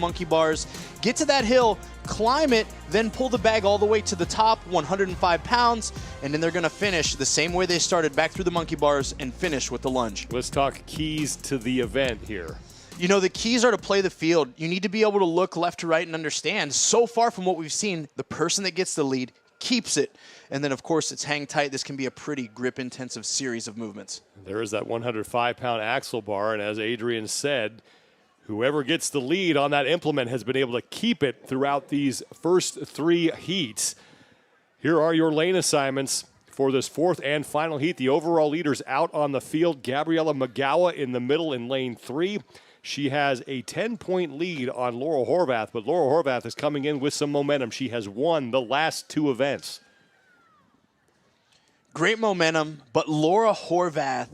monkey bars, get to that hill, climb it, then pull the bag all the way to the top, 105 pounds, and then they're going to finish the same way they started, back through the monkey bars and finish with the lunge. Let's talk keys to the event here. You know, the keys are to play the field. You need to be able to look left to right and understand. So far from what we've seen, the person that gets the lead keeps it. And then, of course, it's hang tight. This can be a pretty grip-intensive series of movements. There is that 105-pound axle bar, and as Adrian said, whoever gets the lead on that implement has been able to keep it throughout these first 3 heats. Here are your lane assignments for this 4th and final heat. The overall leaders out on the field. Gabriella Magawa in the middle in lane 3. She has a 10-point lead on Laura Horvath, but Laura Horvath is coming in with some momentum. She has won the last 2 events. Great momentum, but Laura Horvath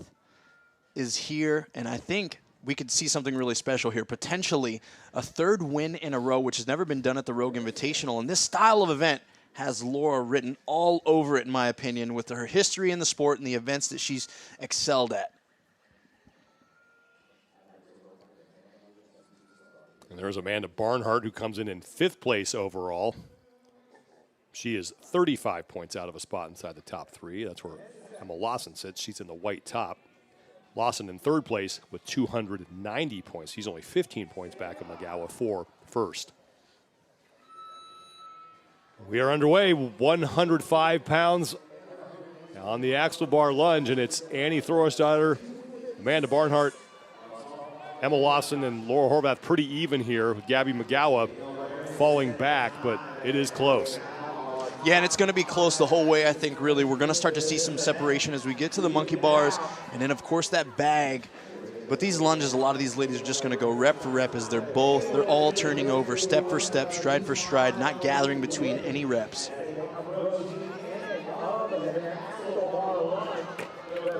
is here, and I think we could see something really special here. Potentially a 3rd win in a row, which has never been done at the Rogue Invitational. And this style of event has Laura written all over it, in my opinion, with her history in the sport and the events that she's excelled at. And there's Amanda Barnhart, who comes in 5th place overall. She is 35 points out of a spot inside the top 3. That's where Emma Lawson sits. She's in the white top. Lawson in 3rd place with 290 points. He's only 15 points back of Magawa for first. We are underway, 105 pounds on the axle bar lunge, and it's Annie Thorstadter, Amanda Barnhart, Emma Lawson, and Laura Horvath pretty even here, with Gabby Magawa falling back, but it is close. Yeah, and it's going to be close the whole way, I think, really. We're going to start to see some separation as we get to the monkey bars, and then, of course, that bag. But these lunges, a lot of these ladies are just going to go rep for rep as they're all turning over, step for step, stride for stride, not gathering between any reps.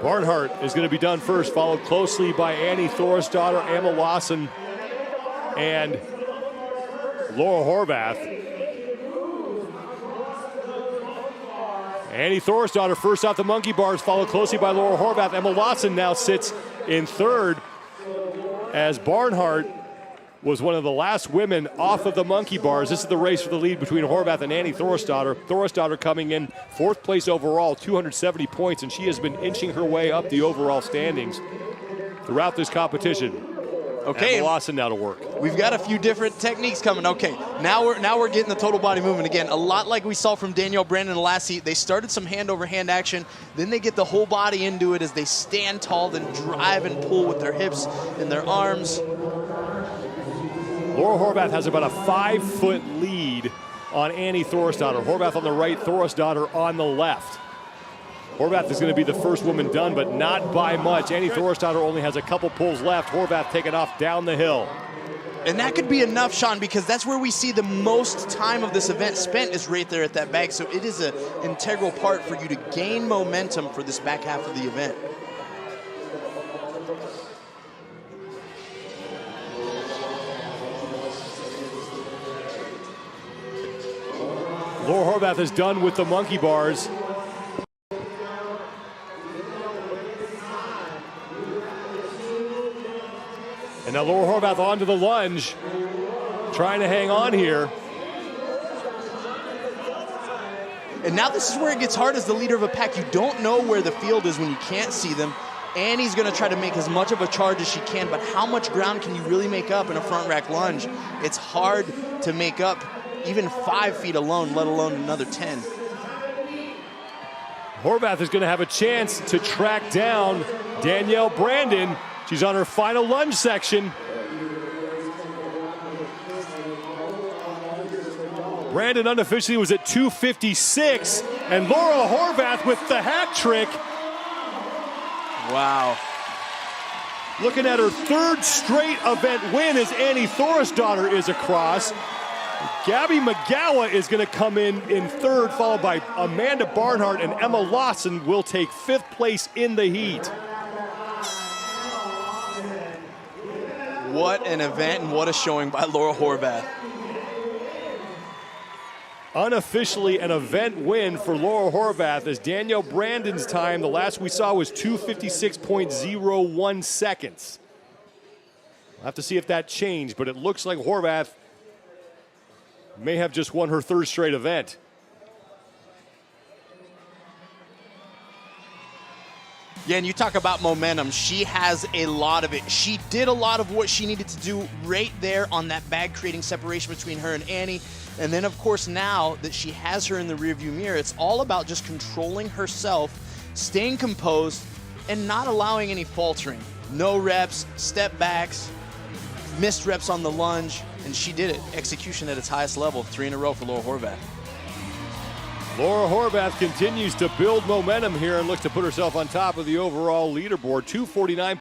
Barnhart is going to be done first, followed closely by Annie Thorstadter, Emma Lawson, and Laura Horvath. Annie Thorstadter first off the monkey bars, followed closely by Laura Horvath. Emma Lawson now sits in 3rd, as Barnhart was one of the last women off of the monkey bars. This is the race for the lead between Horvath and Annie Thorstadter. Thorstadter coming in 4th place overall, 270 points, and she has been inching her way up the overall standings throughout this competition. Okay, Emma Lawson now to work. We've got a few different techniques coming. Okay, now we're getting the total body movement again. A lot like we saw from Danielle Brandon in the last heat. They started some hand-over-hand action, then they get the whole body into it as they stand tall, then drive and pull with their hips and their arms. Laura Horvath has about a 5-foot lead on Annie Thorstadter. Horvath on the right, Thorstadter on the left. Horvath is going to be the first woman done, but not by much. Annie Thorstadter only has a couple pulls left. Horvath taking off down the hill. And that could be enough, Sean, because that's where we see the most time of this event spent is right there at that bag. So it is an integral part for you to gain momentum for this back half of the event. Laura Horvath is done with the monkey bars. And now Laura Horvath onto the lunge, trying to hang on here. And now this is where it gets hard as the leader of a pack. You don't know where the field is when you can't see them. Annie's going to try to make as much of a charge as she can, but how much ground can you really make up in a front rack lunge? It's hard to make up even 5 feet alone, let alone another 10. Horvath is going to have a chance to track down Danielle Brandon. She's on her final lunge section. Brandon unofficially was at 256, and Laura Horvath with the hat trick. Wow. Looking at her 3rd straight event win as Annie Thorstadter is across. Gabby Magawa is going to come in 3rd, followed by Amanda Barnhart, and Emma Lawson will take 5th place in the heat. What an event and what a showing by Laura Horvath. Unofficially an event win for Laura Horvath, as Danielle Brandon's time, the last we saw, was 2:56.01 seconds. We'll have to see if that changed, but it looks like Horvath may have just won her third straight event. Yeah, and you talk about momentum. She has a lot of it. She did a lot of what she needed to do right there on that bag, creating separation between her and Annie. And then, of course, now that she has her in the rearview mirror, it's all about just controlling herself, staying composed, and not allowing any faltering. No reps, step backs, missed reps on the lunge, and she did it. Execution at its highest level, 3 in a row for Laura Horvath. Laura Horvath continues to build momentum here and looks to put herself on top of the overall leaderboard. 249.